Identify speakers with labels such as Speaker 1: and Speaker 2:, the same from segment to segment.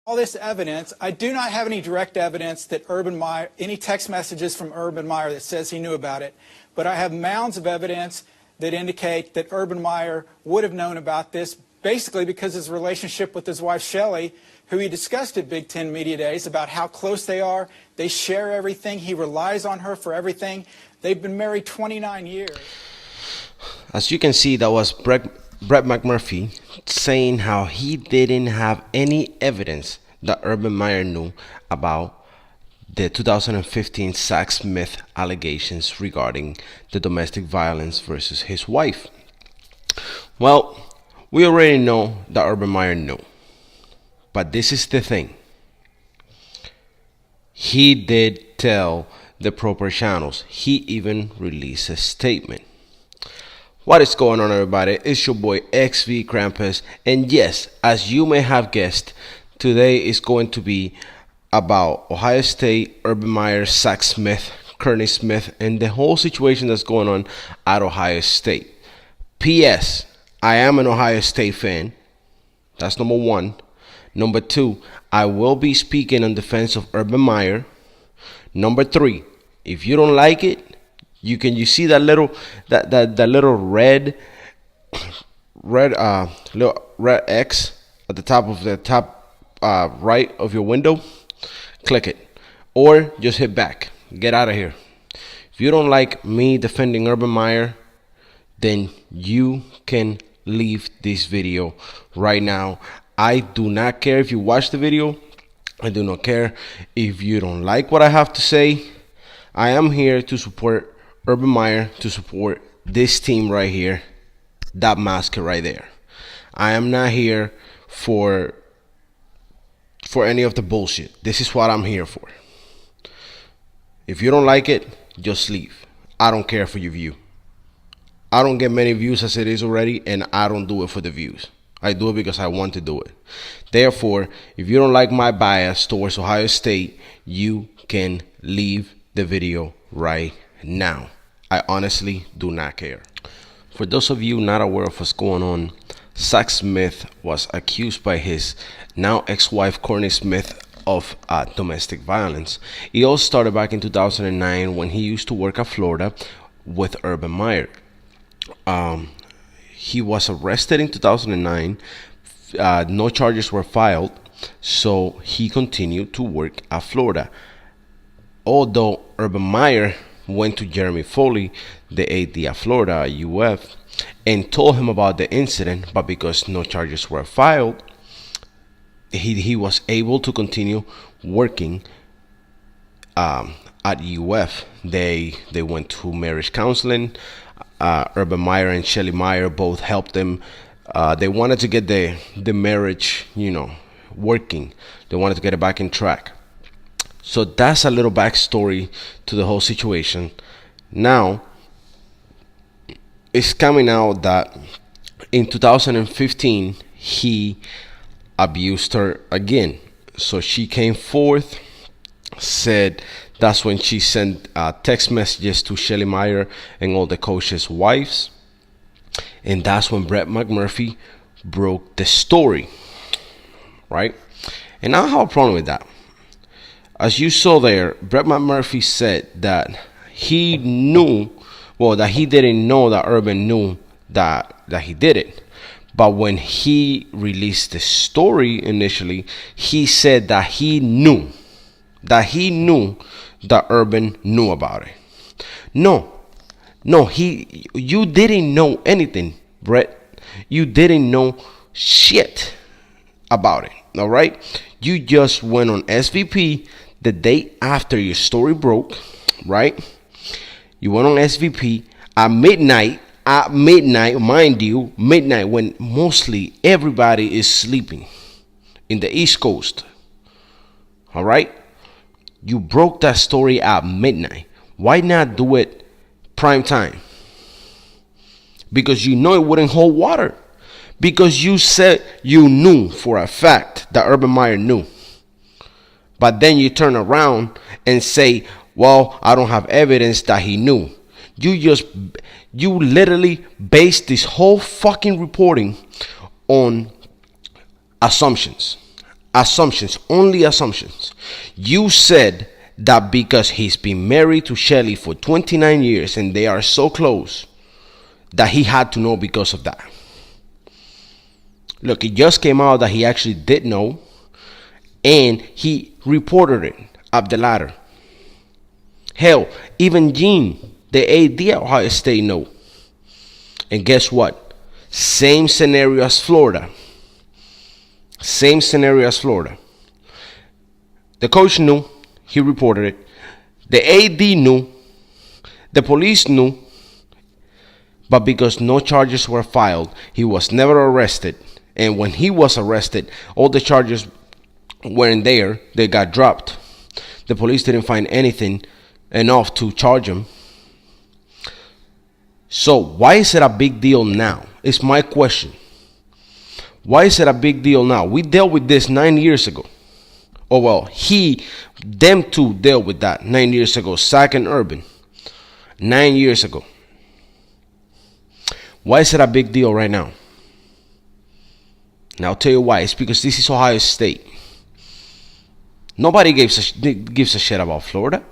Speaker 1: all this evidence, I do not have any direct evidence that Urban Meyer, any text messages from Urban Meyer that says he knew about it, but I have mounds of evidence that indicate that Urban Meyer would have known about this, basically because his relationship with his wife Shelley, who he discussed at Big Ten Media Days about how close they are. They share everything. He relies on her for everything. They've been married 29 years.
Speaker 2: As you can see, that was Brett McMurphy saying how he didn't have any evidence that Urban Meyer knew about the 2015 Zach Smith allegations regarding the domestic violence versus his wife. Well, we already know that Urban Meyer knew. But this is the thing. He did tell the proper channels. He even released a statement. What is going on, everybody? It's your boy XV Krampus, and yes, as you may have guessed, today is going to be about Ohio State, Urban Meyer, Zach Smith, Kearney Smith, and the whole situation that's going on at Ohio State. P.S. I am an Ohio State fan. That's number one. Number two, I will be speaking in defense of Urban Meyer. Number three, if you don't like it, you see that little red X at the top of the top right of your window. Click it, or just hit back. Get out of here. If you don't like me defending Urban Meyer, then you can leave this video right now. I do not care if you watch the video. I do not care if you don't like what I have to say. I am here to support Urban Meyer, to support this team right here, that mask right there. I am not here for any of the bullshit. This is what I'm here for. If you don't like it, just leave. I don't care for your view. I don't get many views as it is already, and I don't do it for the views. I do it because I want to do it. Therefore, if you don't like my bias towards Ohio State, you can leave the video right now. I honestly do not care. For those of you not aware of what's going on, Zach Smith was accused by his now ex-wife Kearney Smith of domestic violence. It all started back in 2009 when he used to work at Florida with Urban Meyer. He was arrested in 2009. No charges were filed, so he continued to work at Florida. Although Urban Meyer went to Jeremy Foley, the AD at Florida, UF, and told him about the incident, but because no charges were filed, he was able to continue working at UF. They went to marriage counseling. Urban Meyer and Shelley Meyer both helped them. They wanted to get the marriage, working. They wanted to get it back in track. So that's a little backstory to the whole situation. Now, it's coming out that in 2015, he abused her again. So she came forth, said that's when she sent text messages to Shelley Meyer and all the coaches' wives. And that's when Brett McMurphy broke the story, right? And I have a problem with that. As you saw there, Brett McMurphy said that he knew, that he didn't know that Urban knew that he did it. But when he released the story initially, he said that he knew that Urban knew about it. No, you didn't know anything, Brett. You didn't know shit about it, all right? You just went on SVP the day after your story broke, right? You went on SVP at midnight, mind you, midnight when mostly everybody is sleeping in the East Coast, all right? You broke that story at midnight. Why not do it prime time? Because you know it wouldn't hold water. Because you said you knew for a fact that Urban Meyer knew. But then you turn around and say, well, I don't have evidence that he knew. You literally based this whole fucking reporting on assumptions. Assumptions, only assumptions. You said that because he's been married to Shelly for 29 years and they are so close, that he had to know because of that. Look, it just came out that he actually did know, and he reported it up the ladder. Hell, even Gene, the AD at Ohio State, know. And guess what? Same scenario as Florida. Same scenario as Florida. The coach knew, he reported it. The AD knew, the police knew, but because no charges were filed, he was never arrested. And when he was arrested, all the charges weren't there, they got dropped. The police didn't find anything enough to charge him. So why is it a big deal now? It's my question. Why is it a big deal now? We dealt with this 9 years ago. Oh well, them two dealt with that 9 years ago, Zach and Urban. 9 years ago. Why is it a big deal right now? And I'll tell you why. It's because this is Ohio State. Nobody gives a shit about Florida.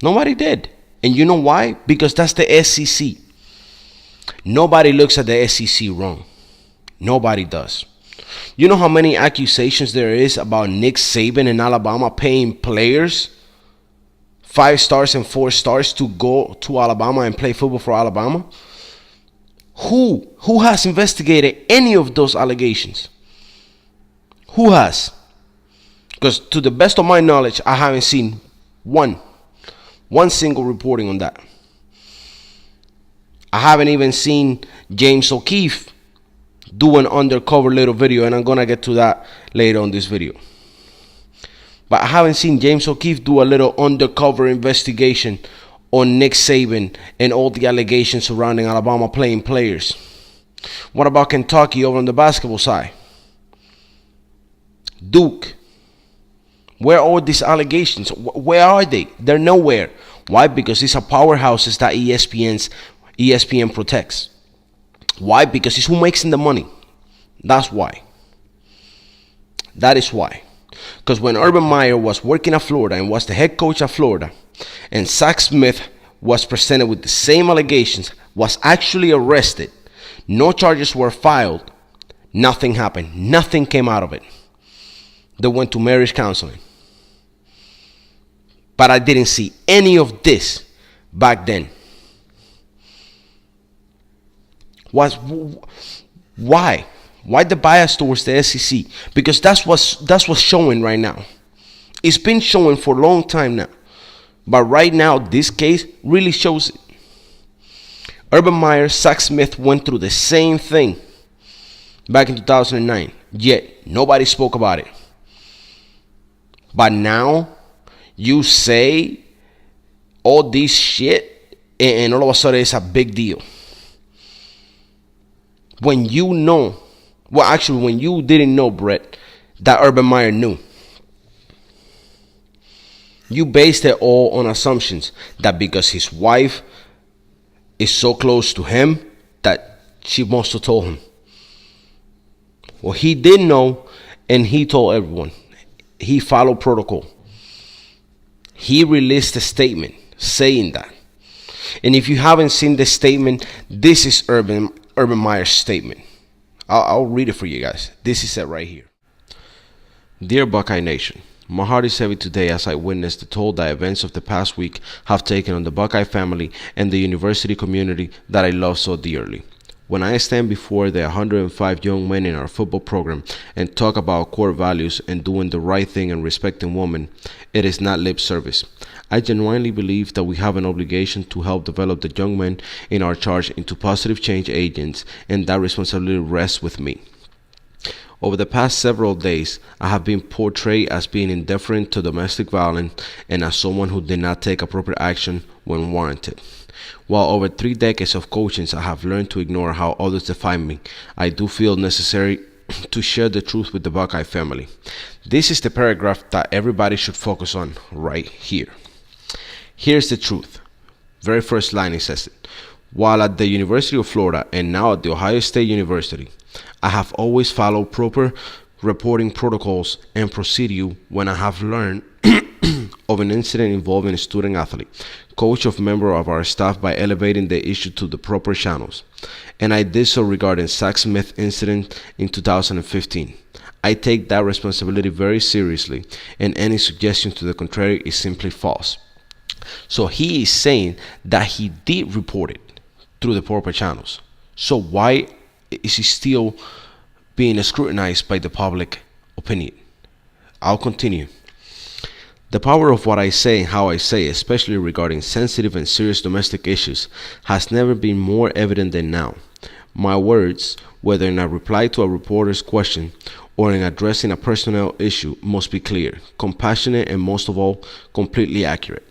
Speaker 2: Nobody did. And you know why? Because that's the SEC. Nobody looks at the SEC wrong. Nobody does. You know how many accusations there is about Nick Saban in Alabama paying players 5 stars and 4 stars to go to Alabama and play football for Alabama? Who has investigated any of those allegations? Who has? Because to the best of my knowledge, I haven't seen one single reporting on that. I haven't even seen James O'Keefe do an undercover little video, and I'm gonna get to that later on this video. But I haven't seen James O'Keefe do a little undercover investigation on Nick Saban and all the allegations surrounding Alabama playing players. What about Kentucky over on the basketball side? Duke. Where are all these allegations? Where are they? They're nowhere. Why? Because these are powerhouses that ESPN protects. Why? Because it's who makes the money. That's why. That is why. Because when Urban Meyer was working at Florida and was the head coach at Florida, and Zach Smith was presented with the same allegations, was actually arrested, no charges were filed, nothing happened. Nothing came out of it. They went to marriage counseling. But I didn't see any of this back then. Why? Why the bias towards the SEC? Because that's what's showing right now. It's been showing for a long time now. But right now, this case really shows it. Urban Meyer, Zach Smith went through the same thing back in 2009. Yet, nobody spoke about it. But now, you say all this shit, and all of a sudden it's a big deal. When you know, well, actually, when you didn't know, Brett, that Urban Meyer knew. You based it all on assumptions that because his wife is so close to him that she must have told him. Well, he did know, and he told everyone. He followed protocol. He released a statement saying that. And if you haven't seen the statement, this is Urban Meyer's statement. I'll read it for you guys. This is it right here. Dear Buckeye Nation, my heart is heavy today as I witness the toll that events of the past week have taken on the Buckeye family and the university community that I love so dearly. When I stand before the 105 young men in our football program and talk about core values and doing the right thing and respecting women, it is not lip service. I genuinely believe that we have an obligation to help develop the young men in our charge into positive change agents, and that responsibility rests with me. Over the past several days, I have been portrayed as being indifferent to domestic violence and as someone who did not take appropriate action when warranted. While over 3 decades of coaching, I have learned to ignore how others define me, I do feel necessary to share the truth with the Buckeye family. This is the paragraph that everybody should focus on right here. Here's the truth. Very first line, it says it. While at the University of Florida and now at the Ohio State University, I have always followed proper reporting protocols and procedure when I have learned of an incident involving a student athlete, coach or member of our staff by elevating the issue to the proper channels. And I did so regarding Zach Smith incident in 2015. I take that responsibility very seriously, and any suggestion to the contrary is simply false. So he is saying that he did report it through the proper channels. So why is he still being scrutinized by the public opinion? I'll continue. The power of what I say and how I say, especially regarding sensitive and serious domestic issues, has never been more evident than now. My words, whether in a reply to a reporter's question or in addressing a personnel issue, must be clear, compassionate, and most of all, completely accurate.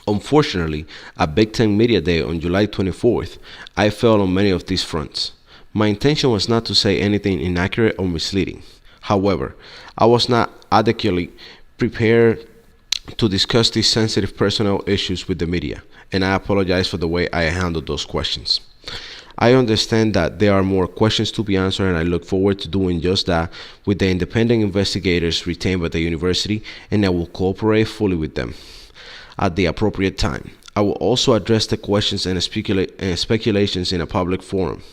Speaker 2: Unfortunately, at Big Ten Media Day on July 24th, I failed on many of these fronts. My intention was not to say anything inaccurate or misleading. However, I was not adequately prepared to discuss these sensitive personnel issues with the media, and I apologize for the way I handled those questions. I understand that there are more questions to be answered, and I look forward to doing just that with the independent investigators retained by the university, and I will cooperate fully with them at the appropriate time. I will also address the questions and speculations in a public forum.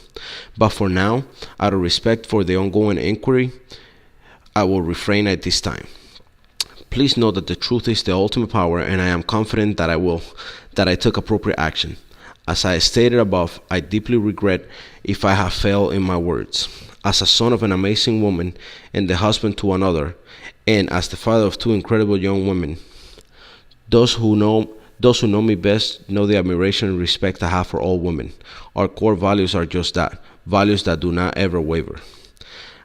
Speaker 2: But for now, out of respect for the ongoing inquiry, I will refrain at this time. Please know that the truth is the ultimate power, and I am confident that I took appropriate action. As I stated above, I deeply regret if I have failed in my words. As a son of an amazing woman and the husband to another, and as the father of two incredible young women, those who know me best know the admiration and respect I have for all women. Our core values are just that, values that do not ever waver.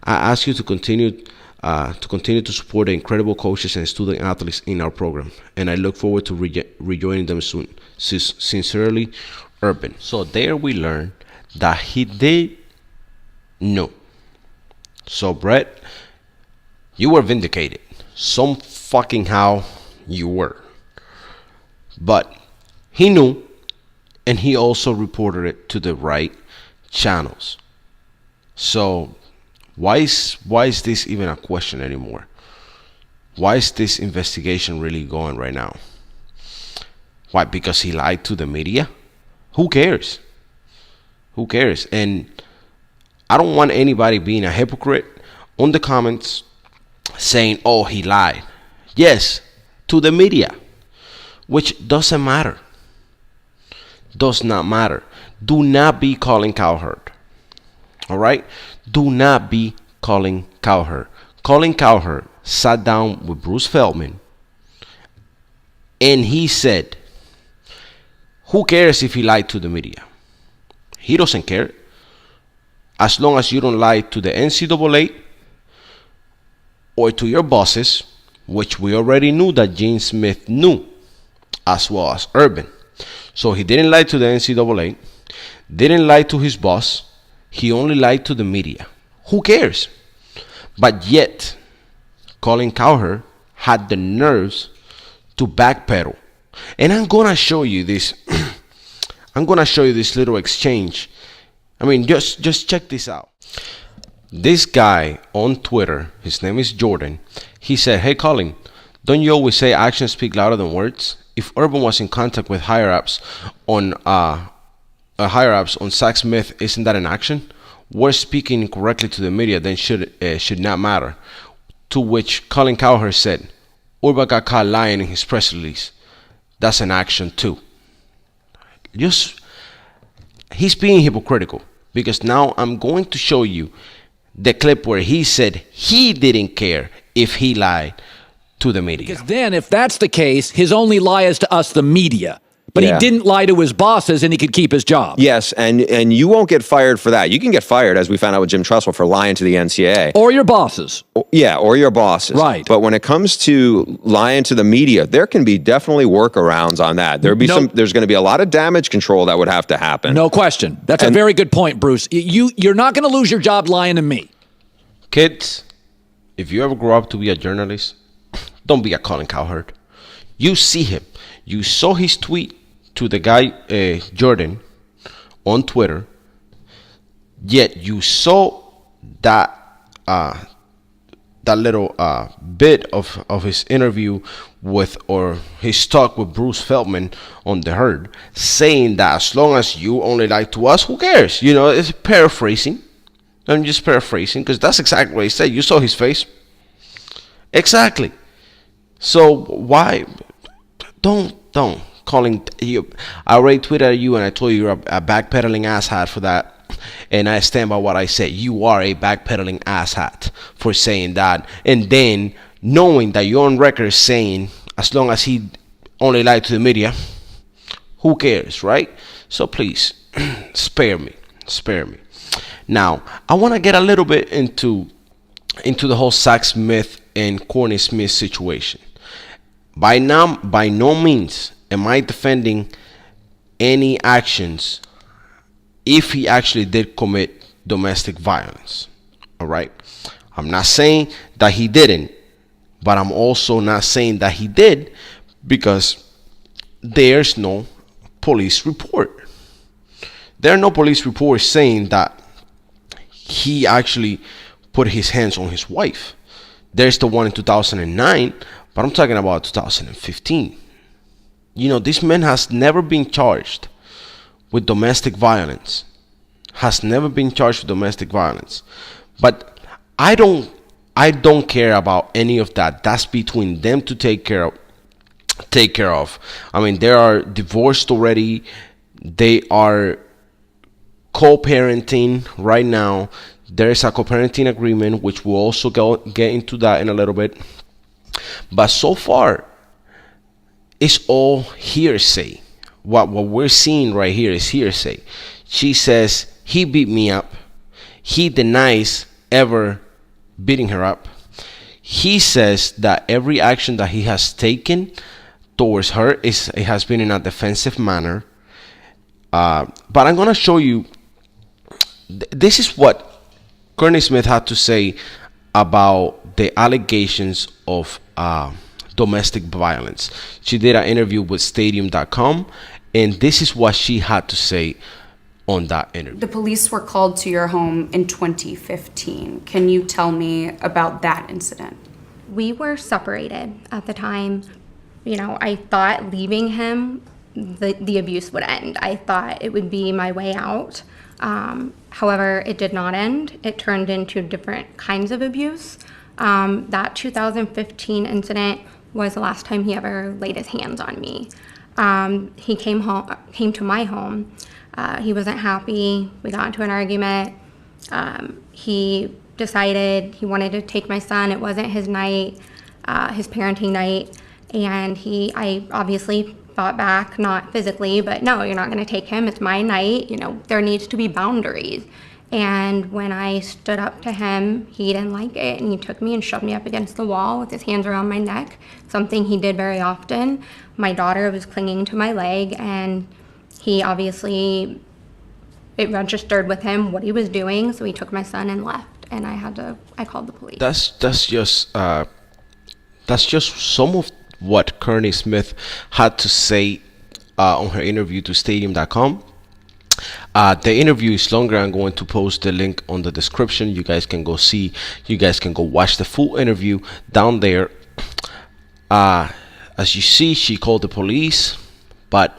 Speaker 2: I ask you to continue to support the incredible coaches and student athletes in our program, and I look forward to rejoining them soon. Sincerely, Urban. So there we learn that he did know. So Brett, you were vindicated. Some fucking how you were. But he knew, and he also reported it to the right channels. So why is this even a question anymore? Why is this investigation really going right now? Why? Because he lied to the media? Who cares? Who cares? And I don't want anybody being a hypocrite on the comments saying, oh, he lied. Yes, to the media, which doesn't matter. Does not matter. Do not be calling Cowherd. All right? Do not be calling Cowherd. Colin Cowherd sat down with Bruce Feldman, and he said, who cares if he lied to the media? He doesn't care. As long as you don't lie to the NCAA or to your bosses, which we already knew that Gene Smith knew, as well as Urban. So he didn't lie to the NCAA, didn't lie to his boss, he only lied to the media. Who cares? But yet, Colin Cowherd had the nerves to backpedal. And I'm gonna show you this. I'm gonna show you this little exchange. I mean, just check this out. This guy on Twitter, his name is Jordan. He said, "Hey Colin, don't you always say actions speak louder than words? If Urban was in contact with higher ups on Zach Smith, isn't that an action? Words speaking incorrectly to the media then should not matter." To which Colin Cowherd said, "Urban got caught lying in his press release. That's an action too." He's being hypocritical, because now I'm going to show you the clip where he said he didn't care if he lied to the media.
Speaker 3: Because then, if that's the case, his only lie is to us, the media. But he didn't lie to his bosses, and he could keep his job.
Speaker 4: Yes, and you won't get fired for that. You can get fired, as we found out with Jim Tressel, for lying to the NCAA.
Speaker 3: Or your bosses.
Speaker 4: Yeah, or your bosses.
Speaker 3: Right.
Speaker 4: But when it comes to lying to the media, there can be definitely workarounds on that. There's going to be a lot of damage control that would have to happen.
Speaker 3: No question. That's a very good point, Bruce. You're not going to lose your job lying to me.
Speaker 2: Kids, if you ever grow up to be a journalist, don't be a Colin Cowherd. You see him. You saw his tweet to the guy, Jordan, on Twitter, yet you saw that that little bit of his interview with, or his talk with Bruce Feldman on The Herd, saying that as long as you only lie to us, who cares? You know, it's paraphrasing. I'm just paraphrasing because that's exactly what he said. You saw his face. Exactly. So why don't calling you? I already tweeted at you and I told you you're a backpedaling asshat for that. And I stand by what I said. You are a backpedaling asshat for saying that. And then knowing that you're on record saying, as long as he only lied to the media, who cares, right? So please, spare me. Now, I want to get a little bit into the whole Zach Smith and Courtney Smith situation. By no means am I defending any actions if he actually did commit domestic violence. All right. I'm not saying that he didn't, but I'm also not saying that he did, because there's no police report. There are no police reports saying that he actually put his hands on his wife. There's the one in 2009, but I'm talking about 2015. You know, this man has never been charged with domestic violence. But I don't care about any of that. That's between them to take care of. I mean, they are divorced already. They are co-parenting right now. There is a co-parenting agreement, which we'll also get into that in a little bit. But so far, it's all hearsay. What we're seeing right here is hearsay. She says he beat me up. He denies ever beating her up. He says that every action that he has taken towards her it has been in a defensive manner. But I'm gonna show you. This is what Courtney Smith had to say about the allegations of domestic violence. She did an interview with Stadium.com, and this is what she had to say on that interview.
Speaker 5: The police were called to your home in 2015. Can you tell me about that incident?
Speaker 6: We were separated at the time. You know, I thought leaving him, the abuse would end. I thought it would be my way out. However, it did not end. It turned into different kinds of abuse. That 2015 incident was the last time he ever laid his hands on me. He came to my home. He wasn't happy. We got into an argument. He decided he wanted to take my son. It wasn't his night, his parenting night. And I obviously fought back, not physically, but no, you're not going to take him. It's my night. You know, there needs to be boundaries. And when I stood up to him, he didn't like it, and he took me and shoved me up against the wall with his hands around my neck, something he did very often. My daughter was clinging to my leg, and he obviously, it registered with him what he was doing, so he took my son and left, and I called the police.
Speaker 2: That's just some of what Courtney Smith had to say on her interview to Stadium.com. The interview is longer. I'm going to post the link on the description. You guys can go see. You guys can go watch the full interview down there. As you see, she called the police, but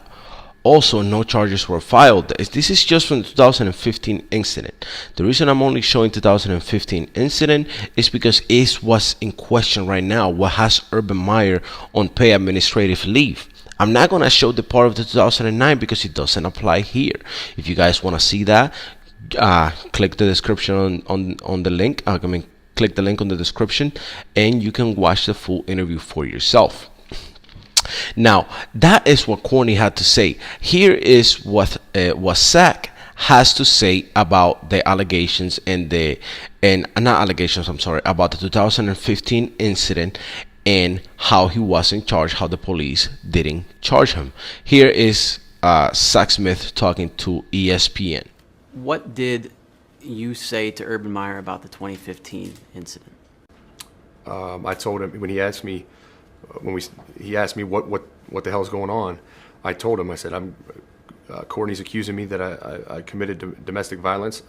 Speaker 2: also no charges were filed. This is just from the 2015 incident. The reason I'm only showing 2015 incident is because it's what's in question right now. What has Urban Meyer on paid administrative leave? I'm not going to show the part of the 2009 because it doesn't apply here. If you guys want to see that, click the description on the link. Click the link on the description, and you can watch the full interview for yourself. Now, that is what Courtney had to say. Here is what Zach has to say about the allegations about the 2015 incident and how he wasn't charged, how the police didn't charge him. Here is Zach Smith talking to ESPN.
Speaker 7: What did you say to Urban Meyer about the 2015 incident?
Speaker 8: I told him when he asked me what the hell's going on. I told him, I said, Courtney's accusing me that I committed domestic violence.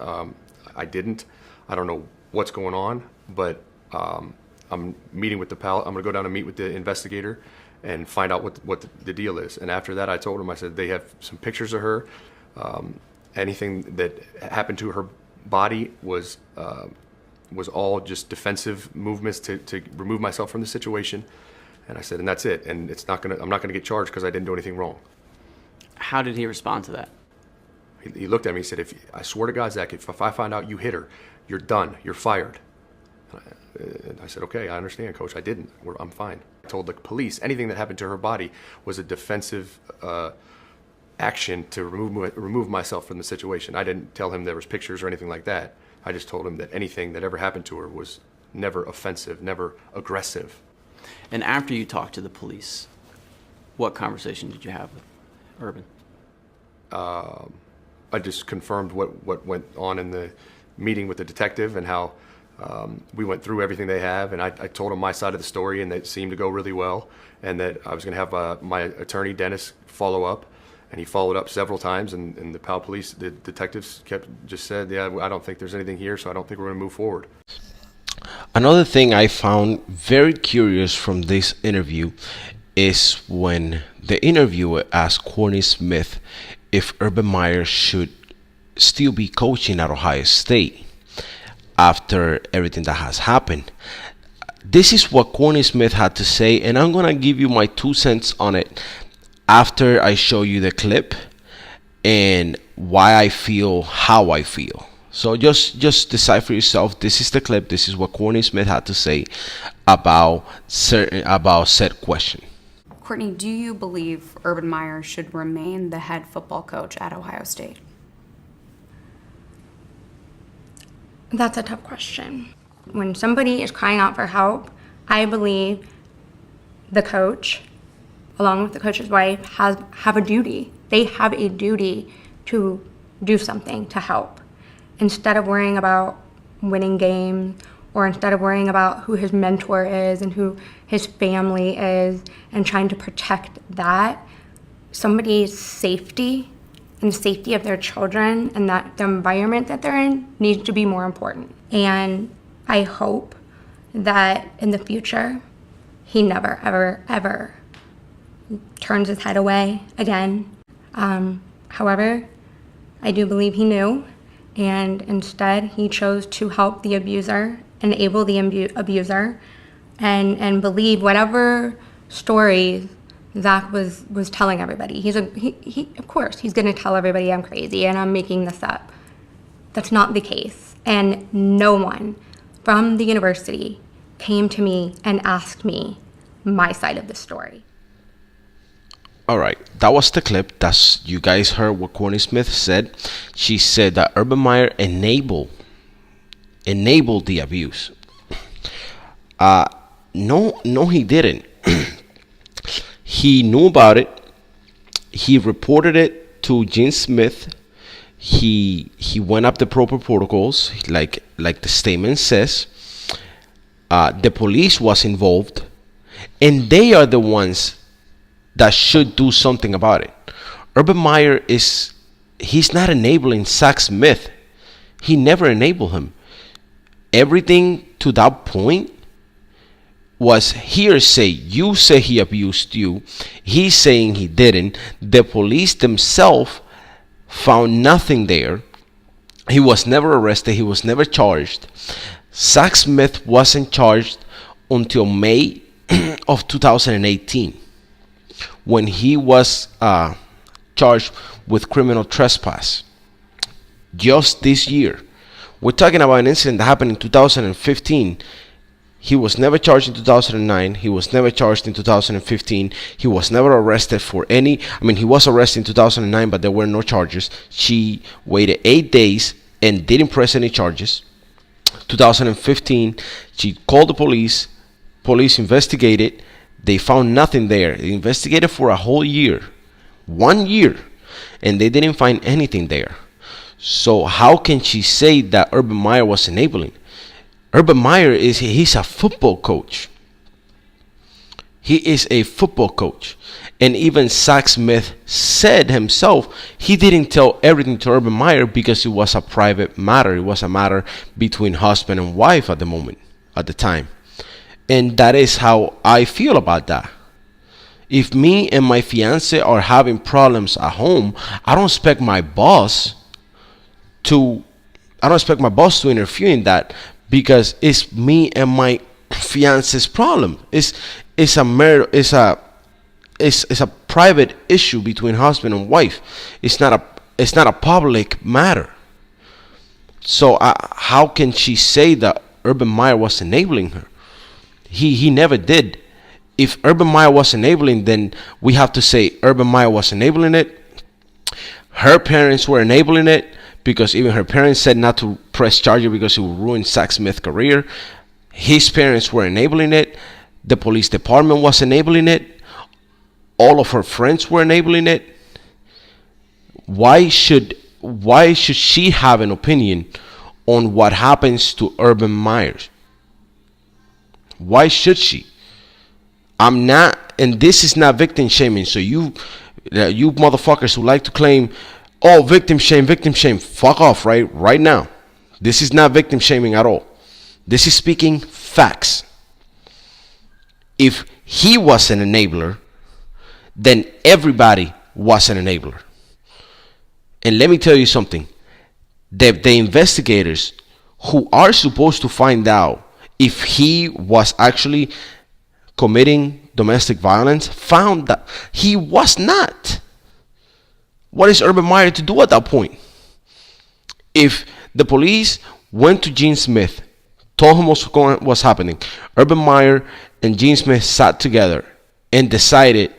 Speaker 8: I didn't. I don't know what's going on, but I'm meeting with I'm going to go down and meet with the investigator and find out what the deal is. And after that, I told him, I said, they have some pictures of her. Anything that happened to her body was all just defensive movements to remove myself from the situation. And I said, and that's it. And I'm not gonna get charged because I didn't do anything wrong.
Speaker 7: How did he respond to that?
Speaker 8: He looked at me and said, I swear to God, Zach, if I find out you hit her, you're done. You're fired. And I said, okay, I understand, Coach. I didn't. I'm fine. I told the police anything that happened to her body was a defensive action to remove myself from the situation. I didn't tell him there was pictures or anything like that. I just told him that anything that ever happened to her was never offensive, never aggressive.
Speaker 7: And after you talked to the police, what conversation did you have with Urban?
Speaker 8: I just confirmed what went on in the meeting with the detective and how we went through everything they have, and I told them my side of the story, and it seemed to go really well, and that I was going to have my attorney, Dennis, follow up, and he followed up several times, and the Powell police, the detectives just said, yeah, I don't think there's anything here, so I don't think we're going to move forward.
Speaker 2: Another thing I found very curious from this interview is when the interviewer asked Courtney Smith if Urban Meyer should still be coaching at Ohio State after everything that has happened. This is what Courtney Smith had to say, and I'm going to give you my 2 cents on it after I show you the clip and why I feel how I feel. So just decide for yourself. This is the clip. This is what Courtney Smith had to say about said question.
Speaker 5: Courtney, do you believe Urban Meyer should remain the head football coach at Ohio State?
Speaker 6: That's a tough question. When somebody is crying out for help, I believe the coach, along with the coach's wife, have a duty. They have a duty to do something to help. Instead of worrying about winning games, or instead of worrying about who his mentor is and who his family is and trying to protect that, somebody's safety and the safety of their children and that the environment that they're in needs to be more important. And I hope that in the future, he never, ever, ever turns his head away again. However, I do believe he knew, and instead he chose to help the abuser, enable the abuser, and believe whatever stories Zach was telling everybody. He of course he's going to tell everybody I'm crazy and I'm making this up. That's not the case. And no one from the university came to me and asked me my side of the story.
Speaker 2: All right, that was the clip. You guys heard what Courtney Smith said. She said that Urban Meyer enabled the abuse. No, he didn't. He knew about it. He reported it to Gene Smith. He went up the proper protocols, like the statement says. The police was involved, and they are the ones that should do something about it. Urban Meyer he's not enabling Zach Smith. He never enabled him. Everything to that point was hearsay. You say he abused you. He's saying he didn't. The police themselves found nothing there. He was never arrested. He was never charged. Zach Smith wasn't charged until May of 2018 when he was charged with criminal trespass. Just this year. We're talking about an incident that happened in 2015. He was never charged in 2009. He was never charged in 2015. He was never arrested for any. He was arrested in 2009, but there were no charges. She waited 8 days and didn't press any charges. 2015, she called the police. Police investigated. They found nothing there. They investigated for a whole year. 1 year. And they didn't find anything there. So how can she say that Urban Meyer was enabling? Urban Meyer he's a football coach. He is a football coach. And even Zach Smith said himself, he didn't tell everything to Urban Meyer because it was a private matter. It was a matter between husband and wife at the time. And that is how I feel about that. If me and my fiance are having problems at home, I don't expect my boss to interfere in that, because it's me and my fiance's problem. It's a private issue between husband and wife. It's not a public matter. So how can she say that Urban Meyer was enabling her? He never did. If Urban Meyer was enabling, then we have to say Urban Meyer was enabling it. Her parents were enabling it, because even her parents said not to press charges because it would ruin Zach Smith's career. His parents were enabling it. The police department was enabling it. All of her friends were enabling it. Why should she have an opinion on what happens to Urban Meyer? Why should she? I'm not, and this is not victim shaming. So you motherfuckers who like to claim, oh, victim shame, fuck off right now. This is not victim shaming at all. This is speaking facts. If he was an enabler, then everybody was an enabler. And let me tell you something. The investigators who are supposed to find out if he was actually committing domestic violence found that he was not. What is Urban Meyer to do at that point? If the police went to Gene Smith, told him what was happening, Urban Meyer and Gene Smith sat together and decided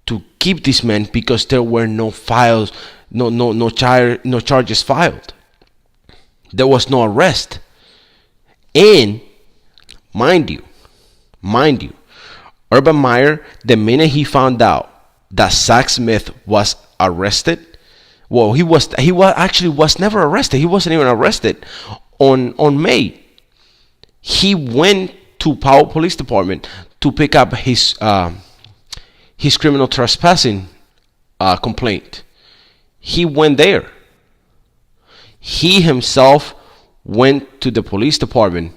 Speaker 2: to keep this man because there were no files, no charges filed. There was no arrest. And mind you, Urban Meyer, the minute he found out that Zach Smith was arrested, well, he was never arrested. He wasn't even arrested on May. He went to Powell Police Department to pick up his criminal trespassing complaint. He went there. He himself went to the police department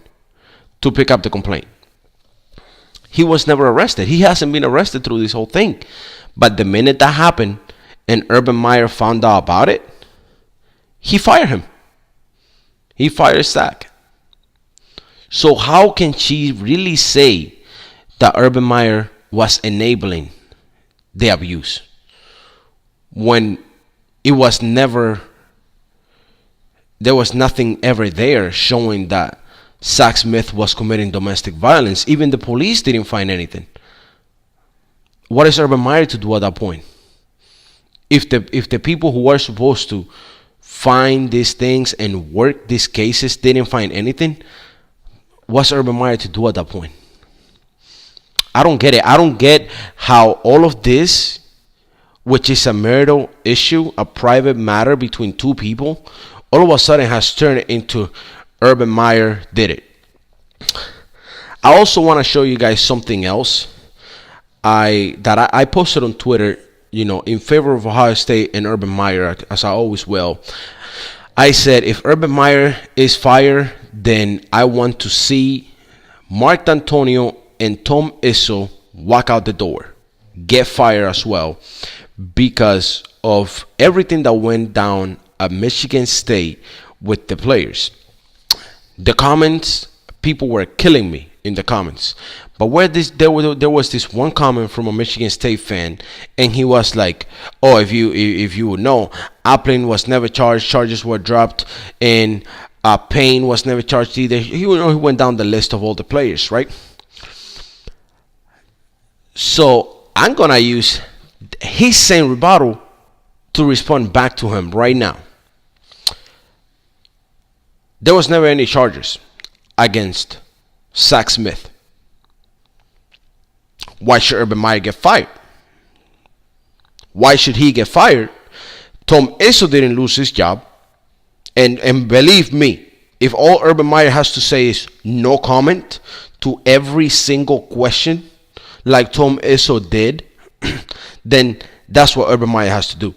Speaker 2: to pick up the complaint. He was never arrested. He hasn't been arrested through this whole thing. But the minute that happened and Urban Meyer found out about it, he fired him. He fired Zach. So how can she really say that Urban Meyer was enabling the abuse when it was never, there was nothing ever there showing that Zach Smith was committing domestic violence? Even the police didn't find anything. What is Urban Meyer to do at that point? If the people who are supposed to find these things and work these cases didn't find anything, what's Urban Meyer to do at that point? I don't get it. I don't get how all of this, which is a marital issue, a private matter between two people, all of a sudden has turned into Urban Meyer did it. I also want to show you guys something else I posted on Twitter, in favor of Ohio State and Urban Meyer, as I always will. I said, if Urban Meyer is fired, then I want to see Mark D'Antonio and Tom Izzo walk out the door, get fired as well, because of everything that went down at Michigan State with the players. The comments, people were killing me in the comments. But there was this one comment from a Michigan State fan, and he was like, "Oh, if you would know, Applin was never charged, charges were dropped, and Payne was never charged either." He went down the list of all the players, right? So I'm gonna use his same rebuttal to respond back to him right now. There was never any charges against Zach Smith. Why should Urban Meyer get fired? Why should he get fired? Tom Izzo didn't lose his job. And believe me, if all Urban Meyer has to say is no comment to every single question, like Tom Izzo did, then that's what Urban Meyer has to do.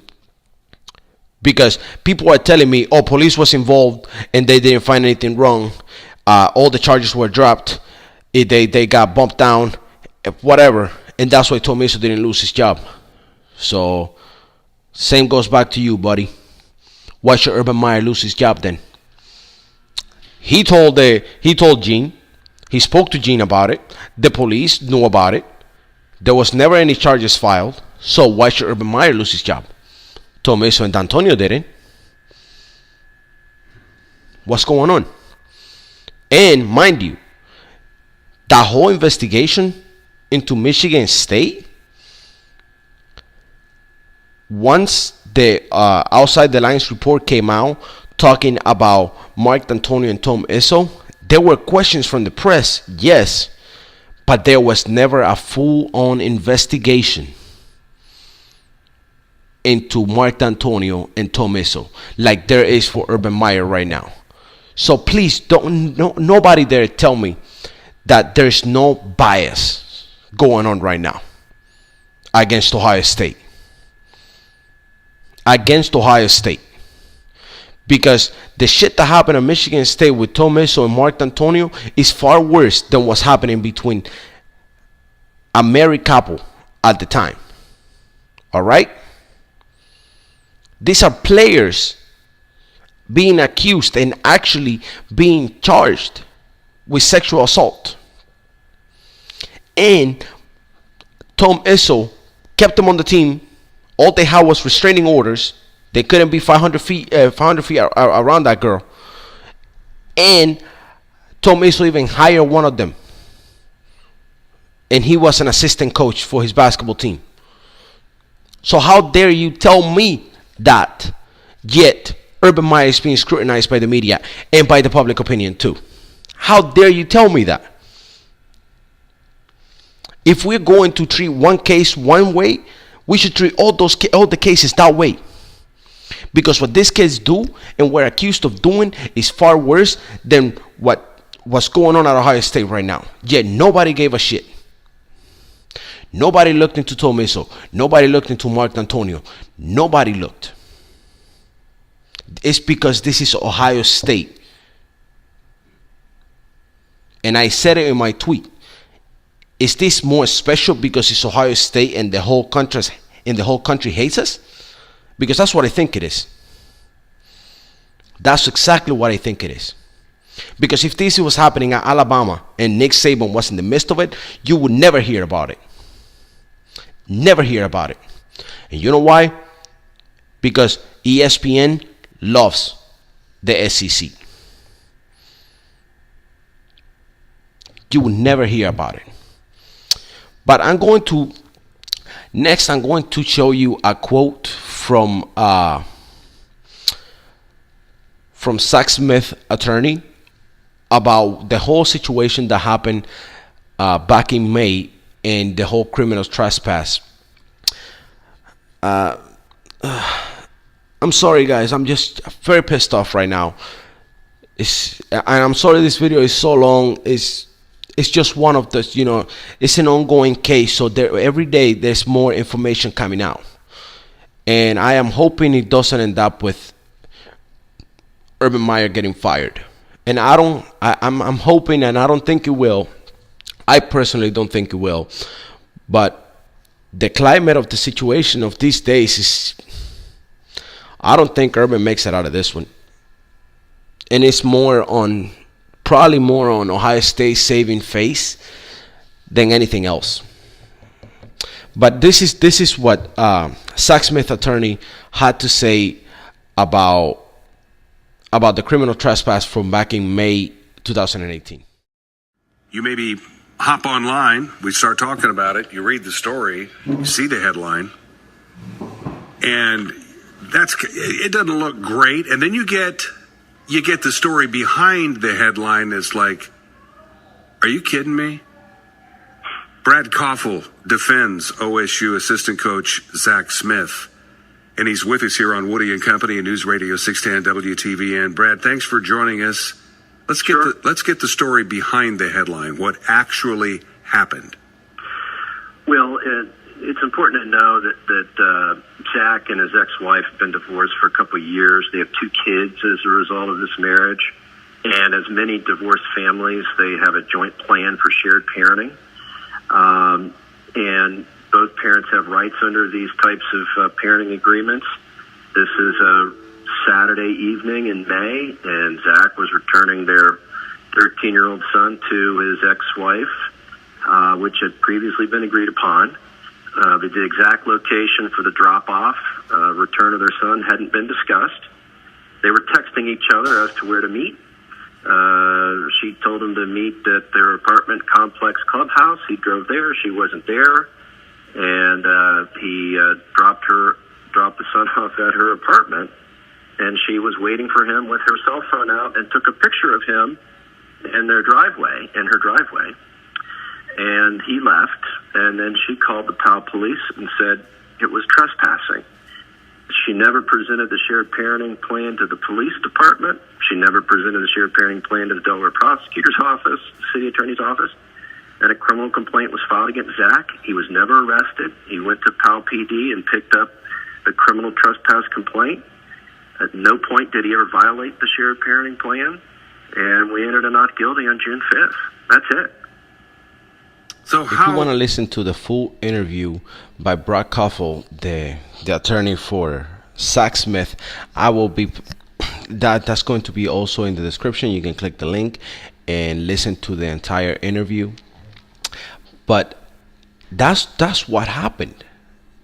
Speaker 2: Because people are telling me, oh, police was involved and they didn't find anything wrong. All the charges were dropped. They got bumped down, whatever, and that's why Tom Izzo didn't lose his job. So same goes back to you, buddy. Why should Urban Meyer lose his job then? He told Gene. He spoke to Gene about it. The police knew about it. There was never any charges filed. So why should Urban Meyer lose his job? Tom Izzo and D'Antonio didn't. What's going on? And mind you, that whole investigation into Michigan State, once the Outside the Lines report came out talking about Mark D'Antonio and Tom Izzo, there were questions from the press, yes, but there was never a full-on investigation into Mark D'Antonio and Tom Izzo like there is for Urban Meyer right now. So please, nobody there tell me that there's no bias going on right now against Ohio State. Against Ohio State. Because the shit that happened at Michigan State with Tom Izzo and Mark D'Antonio is far worse than what's happening between a married couple at the time. All right? These are players being accused and actually being charged with sexual assault. And Tom Izzo kept them on the team. All they had was restraining orders. They couldn't be 500 feet around that girl. And Tom Izzo even hired one of them. And he was an assistant coach for his basketball team. So how dare you tell me that yet Urban Meyer is being scrutinized by the media and by the public opinion too? How dare you tell me that? If we're going to treat one case one way, we should treat all the cases that way. Because what these kids do and were accused of doing is far worse than what's going on at Ohio State right now. Yet nobody gave a shit. Nobody looked into Tom Izzo. Nobody looked into Mark D'Antonio. Nobody looked. It's because this is Ohio State. And I said it in my tweet. Is this more special because it's Ohio State and the whole country hates us? Because that's what I think it is. That's exactly what I think it is. Because if this was happening at Alabama and Nick Saban was in the midst of it, you would never hear about it. Never hear about it. And you know why? Because ESPN loves the SEC. You will never hear about it. But I'm going to show you a quote from Zach Smith, attorney, about the whole situation that happened back in May and the whole criminal trespass. I'm sorry, guys. I'm just very pissed off right now. And I'm sorry this video is so long. It's just one of the, it's an ongoing case. So every day there's more information coming out. And I am hoping it doesn't end up with Urban Meyer getting fired. And I'm hoping, and I don't think it will. I personally don't think it will. But the climate of the situation of these days is, I don't think Urban makes it out of this one. And it's probably more on Ohio State saving face than anything else. But this is what Zach Smith, attorney, had to say about the criminal trespass from back in May 2018.
Speaker 9: You maybe hop online, we start talking about it, you read the story, you see the headline, and it doesn't look great. And then you get the story behind the headline. It's like, are you kidding me? Brad Koffel defends OSU assistant coach Zach Smith, and he's with us here on Woody and Company and News Radio 610 WTVN. Brad, thanks for joining us. Let's get the story behind the headline. What actually happened?
Speaker 10: Well, it's important to know that Zach and his ex-wife have been divorced for a couple of years. They have 2 kids as a result of this marriage. And as many divorced families, they have a joint plan for shared parenting. And both parents have rights under these types of parenting agreements. This is a Saturday evening in May, and Zach was returning their 13-year-old son to his ex-wife, which had previously been agreed upon. The exact location for the drop-off, return of their son hadn't been discussed. They were texting each other as to where to meet. She told him to meet at their apartment complex clubhouse. He drove there. She wasn't there. And he dropped the son off at her apartment. And she was waiting for him with her cell phone out and took a picture of him in her driveway. And he left. And then she called the Powell police and said it was trespassing. She never presented the shared parenting plan to the police department. She never presented the shared parenting plan to the Delaware prosecutor's office, the city attorney's office. And a criminal complaint was filed against Zach. He was never arrested. He went to Powell PD and picked up the criminal trespass complaint. At no point did he ever violate the shared parenting plan. And we entered a not guilty on June 5th. That's it.
Speaker 9: So
Speaker 2: if you want to listen to the full interview by Brock Koffel, the attorney for Zach Smith, I will be that's going to be also in the description. You can click the link and listen to the entire interview. But that's what happened.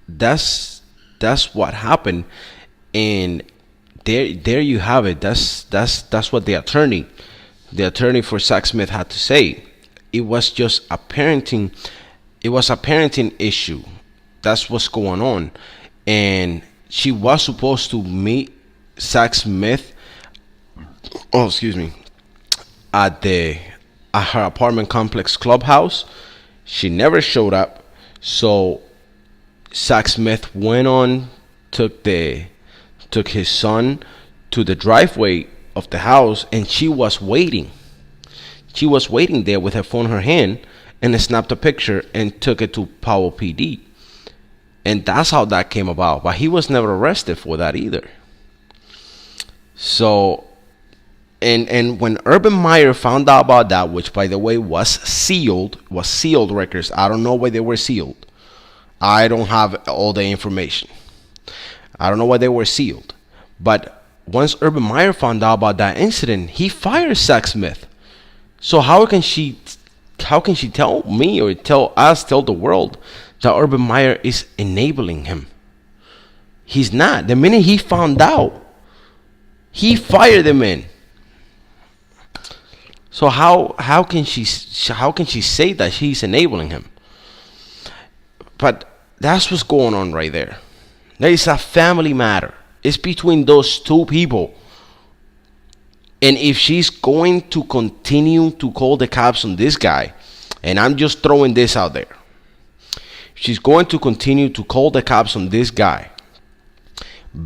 Speaker 2: That's what happened, and there you have it. That's what the attorney for Zach Smith had to say. It was just a parenting issue. That's what's going on. And she was supposed to meet Zach Smith, at her apartment complex clubhouse. She never showed up. So Zach Smith went on, took his son to the driveway of the house, and she was waiting. She was waiting there with her phone in her hand, and snapped a picture and took it to Powell PD. And that's how that came about. But he was never arrested for that either. So, and when Urban Meyer found out about that, which by the way was sealed records. I don't know why they were sealed. I don't have all the information. I don't know why they were sealed. But once Urban Meyer found out about that incident, he fired Zach Smith. So how can she tell me or tell the world that Urban Meyer is enabling him? He's not. The minute he found out, he fired the man. So how can she say that he's enabling him? But that's what's going on right there. There is a family matter. It's between those two people. And if she's going to continue to call the cops on this guy, and I'm just throwing this out there, she's going to continue to call the cops on this guy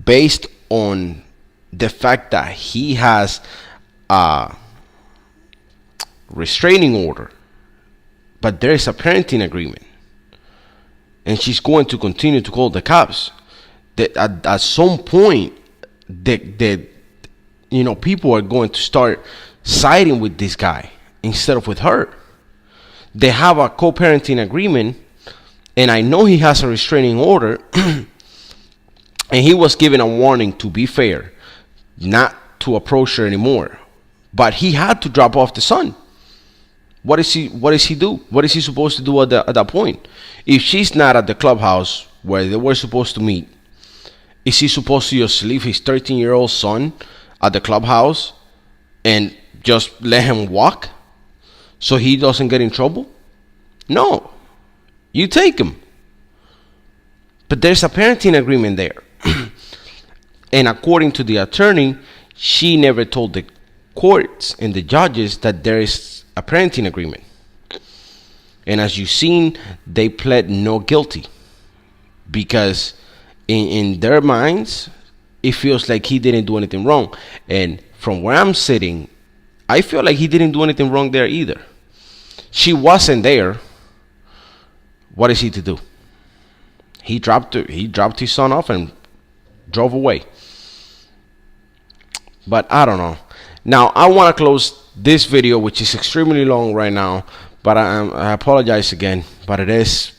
Speaker 2: based on the fact that he has a restraining order, but there is a parenting agreement, and she's going to continue to call the cops, that at some point people are going to start siding with this guy instead of with her. They have a co-parenting agreement, and I know he has a restraining order, and he was given a warning, to be fair, not to approach her anymore. But he had to drop off the son. What does he do? What is he supposed to do at that point? If she's not at the clubhouse where they were supposed to meet, is he supposed to just leave his 13-year-old son at the clubhouse and just let him walk so he doesn't get in trouble? No. You take him. But there's a parenting agreement there. And according to the attorney, she never told the courts and the judges that there is a parenting agreement. And as you've seen, they pled no guilty because in their minds, it feels like he didn't do anything wrong. And from where I'm sitting, I feel like he didn't do anything wrong there either. She wasn't there. What is he to do? He dropped his son off and drove away. But I don't know. Now, I want to close this video, which is extremely long right now, but I apologize again. But it is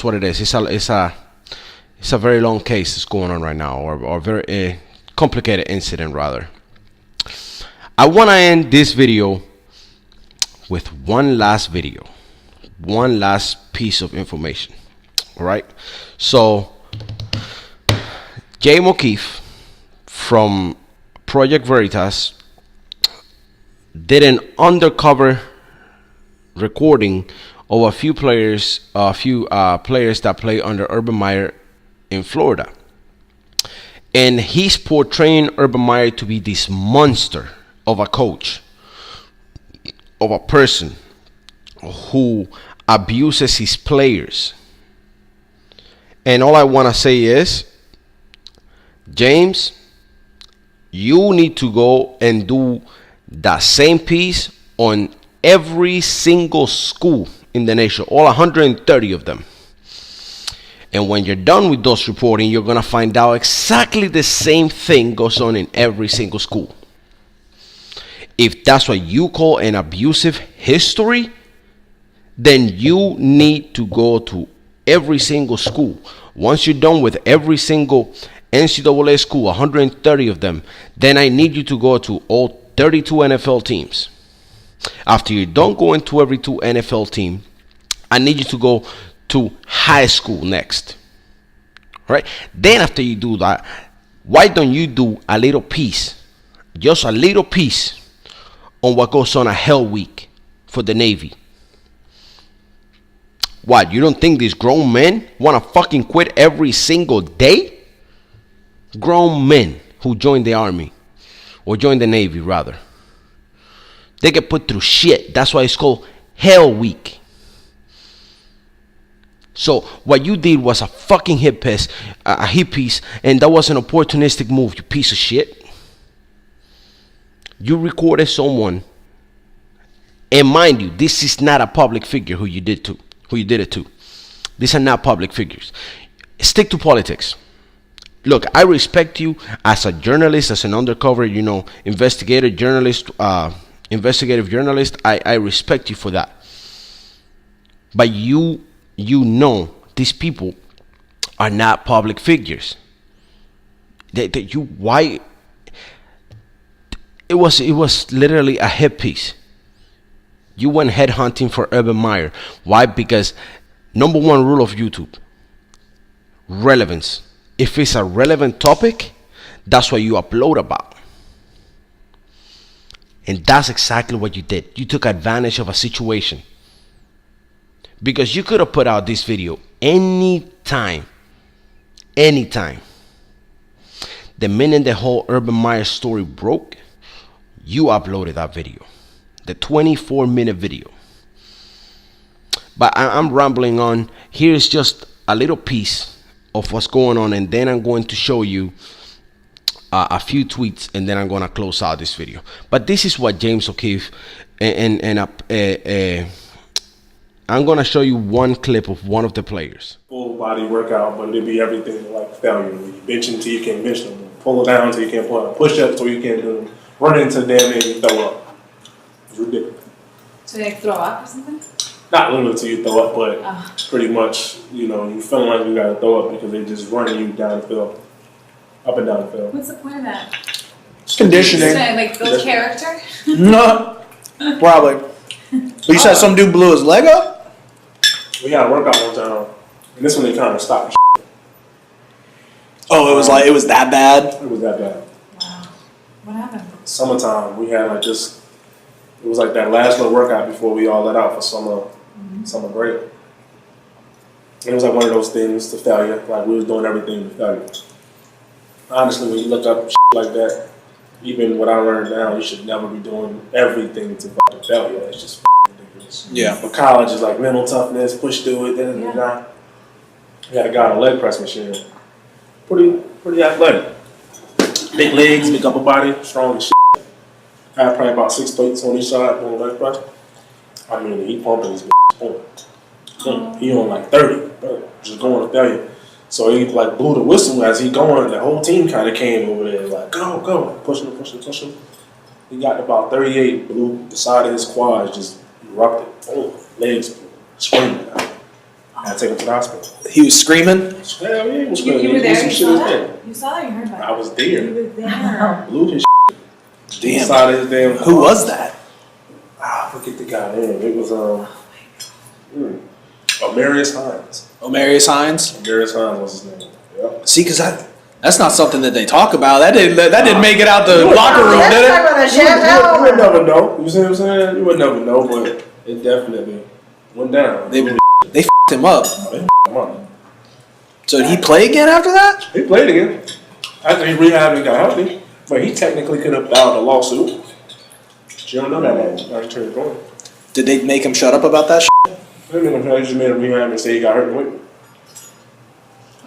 Speaker 2: what it is. It's a very long case that's going on right now, or very complicated incident rather. I want to end this video with one last piece of information. All right. So, Jay O'Keefe from Project Veritas did an undercover recording of a few players that play under Urban Meyer in Florida, and he's portraying Urban Meyer to be this monster of a coach, of a person who abuses his players. And all I want to say is, James, you need to go and do the same piece on every single school in the nation, all 130 of them. And when you're done with those reporting, you're going to find out exactly the same thing goes on in every single school. If that's what you call an abusive history, then you need to go to every single school. Once you're done with every single NCAA school, 130 of them, then I need you to go to all 32 NFL teams. After you're done going to every 2 NFL team, I need you to go to high school next. All right? Then after you do that, why don't you do a little piece, just a little piece, on what goes on a Hell Week for the Navy? What, you don't think these grown men want to fucking quit every single day? Grown men who join the Army, or join the Navy rather, they get put through shit. That's why it's called Hell Week. So what you did was a fucking hit piece, and that was an opportunistic move, you piece of shit. You recorded someone, and mind you, this is not a public figure who you did it to. These are not public figures. Stick to politics. Look, I respect you as a journalist, as an undercover, investigative journalist. I respect you for that. But you know these people are not public figures. Why? It was literally a hit piece. You went headhunting for Urban Meyer. Why? Because number one rule of YouTube, relevance. If it's a relevant topic, that's what you upload about. And that's exactly what you did. You took advantage of a situation. Because you could have put out this video anytime. The minute the whole Urban Meyer story broke, you uploaded that video. The 24-minute video. But I'm rambling on. Here's just a little piece of what's going on, and then I'm going to show you a few tweets, and then I'm going to close out this video. But this is what James O'Keefe, I'm going to show you one clip of one of the players.
Speaker 11: Full body workout, but it'd be everything like failure. You bench until you can't bench them, pull it down until you can't pull it, push up until you can't do them, run into the damn thing and throw up. It's ridiculous.
Speaker 12: So they throw up or something?
Speaker 11: Not literally until you throw up, but pretty much, you feeling like you got to throw up because they just run you down the field, up and down the field.
Speaker 12: What's the point of that?
Speaker 11: It's conditioning.
Speaker 12: So, like build character?
Speaker 13: No, probably. But you said some dude blew his leg up?
Speaker 11: We had a workout one time, and this one they kind of stopped.
Speaker 13: Oh, it was that bad?
Speaker 11: It was that bad.
Speaker 12: Wow. What happened?
Speaker 11: Summertime, we had like this. It was like that last little workout before we all let out for summer break. And it was like one of those things to failure. Like we was doing everything to failure. Honestly, when you look up shit like that, even what I learned now, you should never be doing everything to fucking failure. It's just ridiculous.
Speaker 13: Yeah.
Speaker 11: But college is like mental toughness, push through it, We had a guy on a leg press machine. Pretty athletic. Big legs, big upper body, strong as shit. I had probably about 6 plates on each side doing leg press. I mean, he pumping his bitch. He on like 30, just going to failure. So he like blew the whistle as he going. The whole team kind of came over there like, go, pushing him. He got to about 38, blew the side of his quads, just erupted. Oh, legs screaming. I had to take him to the hospital.
Speaker 13: He was screaming?
Speaker 11: Hell yeah, he was screaming.
Speaker 12: You were
Speaker 11: He blew
Speaker 12: there?
Speaker 11: some
Speaker 12: You
Speaker 11: shit
Speaker 12: saw
Speaker 11: in his
Speaker 12: that?
Speaker 11: head.
Speaker 12: You saw that? You heard about it?
Speaker 11: I was there.
Speaker 12: You were there.
Speaker 11: Blew his
Speaker 13: Damn.
Speaker 11: the side of his damn
Speaker 13: Who was that?
Speaker 11: I forget the guy name. It was Omarius Hines.
Speaker 13: Omarius Hines?
Speaker 11: Omarius Hines was his name. Yep.
Speaker 13: See, because that's not something that they talk about. That didn't make it out the locker room, did it?
Speaker 11: You would never know. You see what I'm saying? You would never know, but it definitely went down.
Speaker 13: They f***ed him up.
Speaker 11: They f***ed him up.
Speaker 13: So did he play again after that?
Speaker 11: He played again. After he rehabbed and got healthy. But he technically could have filed a lawsuit. You don't know that.
Speaker 13: Did they make him shut up about that shit?
Speaker 11: They just made him rehab and say he got hurt in the weight.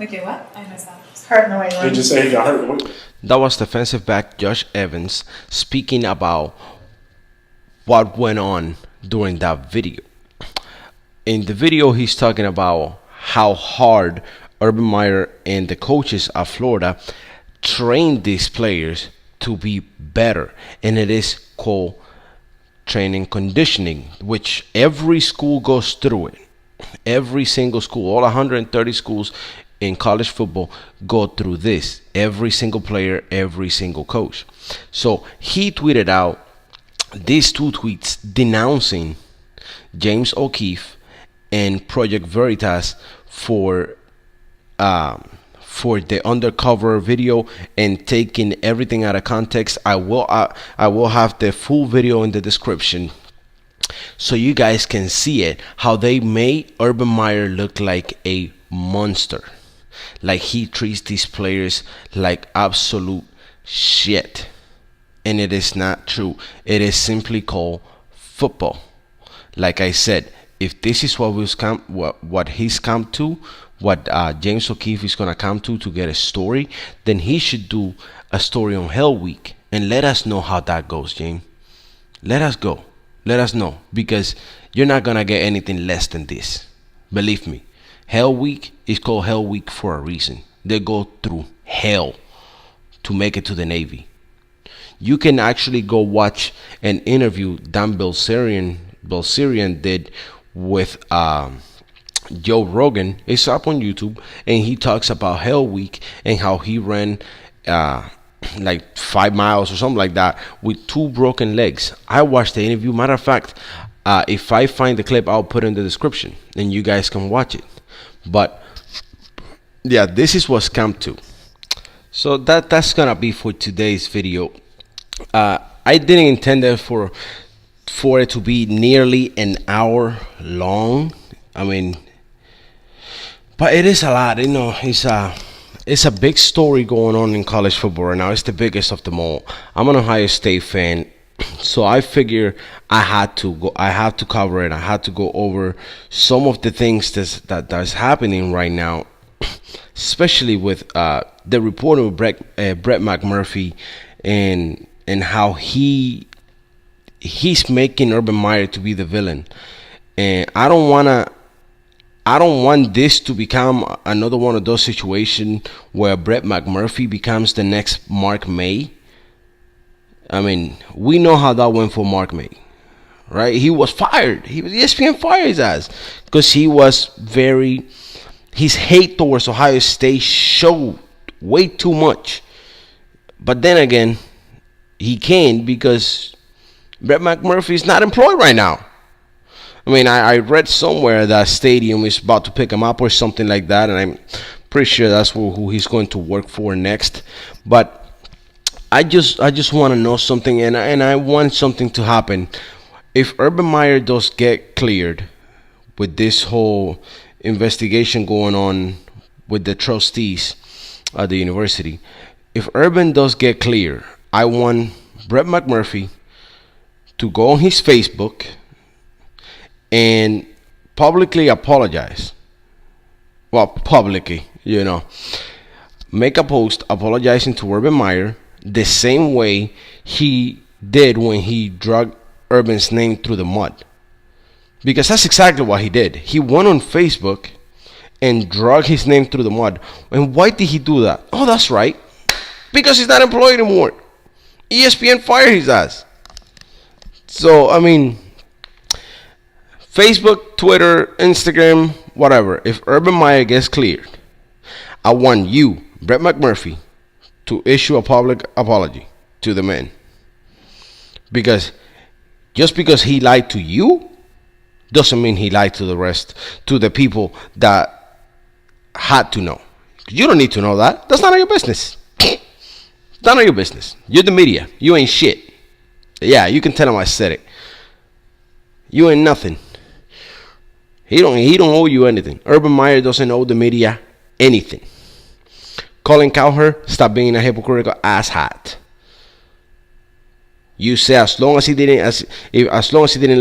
Speaker 12: Okay, what? I missed that. Hurt in the weight room.
Speaker 11: They just say he got hurt in the weight.
Speaker 2: That was defensive back Josh Evans speaking about what went on during that video. In the video, he's talking about how hard Urban Meyer and the coaches of Florida train these players to be better, and it is called training conditioning, which every school goes through it. Every single school, all 130 schools in college football go through this. Every single player, every single coach. So he tweeted out these two tweets denouncing James O'Keefe and Project Veritas for the undercover video and taking everything out of context. I will have the full video in the description so you guys can see it, how they made Urban Meyer look like a monster, like he treats these players like absolute shit, and it is not true. It is simply called football. Like I said, if this is what he's come to, what James O'Keefe is gonna come to get a story, then he should do a story on Hell Week and let us know how that goes, James. Let us know, because you're not gonna get anything less than this. Believe me, Hell Week is called Hell Week for a reason. They go through hell to make it to the Navy. You can actually go watch an interview Dan Bilzerian did with Joe Rogan. It's up on YouTube, and he talks about Hell Week and how he ran like 5 miles or something like that with 2 broken legs. I watched the interview. Matter of fact, if I find the clip, I'll put it in the description and you guys can watch it. But yeah, this is what's come to. So that's gonna be for today's video. I didn't intend it for it to be nearly an hour long. I mean, but it is a lot, you know. It's a big story going on in college football right now. It's the biggest of them all. I'm an Ohio State fan, so I figure I had to cover it. I had to go over some of the things that's happening right now, especially with the reporting of Brett McMurphy and how he's making Urban Meyer to be the villain. And I don't want this to become another one of those situations where Brett McMurphy becomes the next Mark May. I mean, we know how that went for Mark May, right? He was fired. ESPN fired his ass because his hate towards Ohio State showed way too much. But then again, he can't, because Brett McMurphy is not employed right now. I mean, I read somewhere that Stadium is about to pick him up or something like that, and I'm pretty sure that's who he's going to work for next. But I just want to know something, and I want something to happen. If Urban Meyer does get cleared with this whole investigation going on with the trustees at the university, if Urban does get clear, I want Brett McMurphy to go on his Facebook and publicly apologize. Well, publicly, you know. Make a post apologizing to Urban Meyer the same way he did when he dragged Urban's name through the mud. Because that's exactly what he did. He went on Facebook and dragged his name through the mud. And why did he do that? Oh, that's right. Because he's not employed anymore. ESPN fired his ass. So, I mean, Facebook, Twitter, Instagram, whatever. If Urban Meyer gets cleared, I want you, Brett McMurphy, to issue a public apology to the man. Because just because he lied to you doesn't mean he lied to the rest, to the people that had to know. You don't need to know that. That's none of your business. None of your business. You're the media. You ain't shit. Yeah, you can tell him I said it. You ain't nothing. He don't owe you anything. Urban Meyer doesn't owe the media anything. Colin Cowherd, stop being a hypocritical asshat. You say as long as he didn't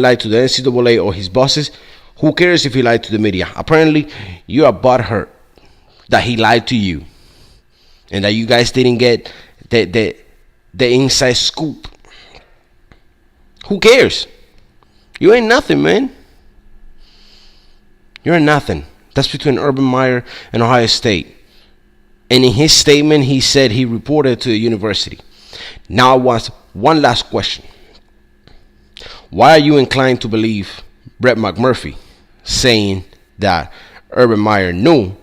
Speaker 2: lie to the NCAA or his bosses, who cares if he lied to the media? Apparently, you are butthurt that he lied to you, and that you guys didn't get the inside scoop. Who cares? You ain't nothing, man. You're nothing. That's between Urban Meyer and Ohio State. And in his statement, he said he reported to the university. Now I want one last question. Why are you inclined to believe Brett McMurphy saying that Urban Meyer knew,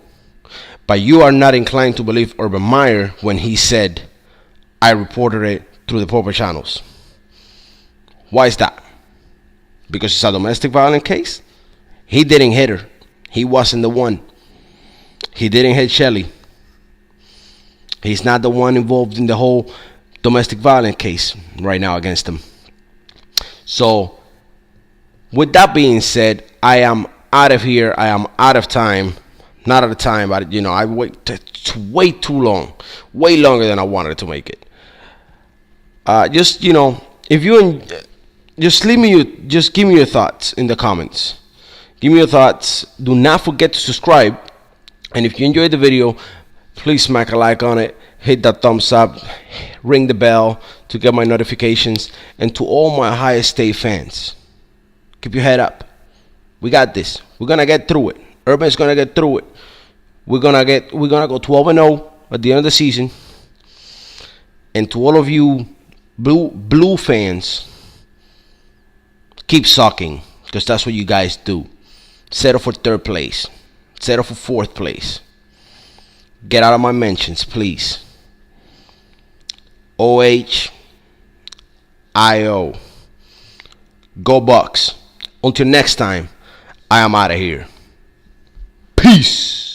Speaker 2: but you are not inclined to believe Urban Meyer when he said, I reported it through the proper channels? Why is that? Because it's a domestic violence case? He didn't hit her. He wasn't the one. He didn't hit Shelly. He's not the one involved in the whole domestic violence case right now against him. So, with that being said, I am out of here. I am out of time. Not out of time, but I way too long, way longer than I wanted to make it. If you just give me your thoughts in the comments. Give me your thoughts. Do not forget to subscribe. And if you enjoyed the video, please smack a like on it. Hit that thumbs up. Ring the bell to get my notifications. And to all my Ohio State fans, keep your head up. We got this. We're gonna get through it. Urban's gonna get through it. We're gonna go 12-0 at the end of the season. And to all of you blue fans, keep sucking, because that's what you guys do. Settle for third place. Settle for fourth place. Get out of my mentions, please. OHIO. Go Bucks. Until next time, I am out of here. Peace.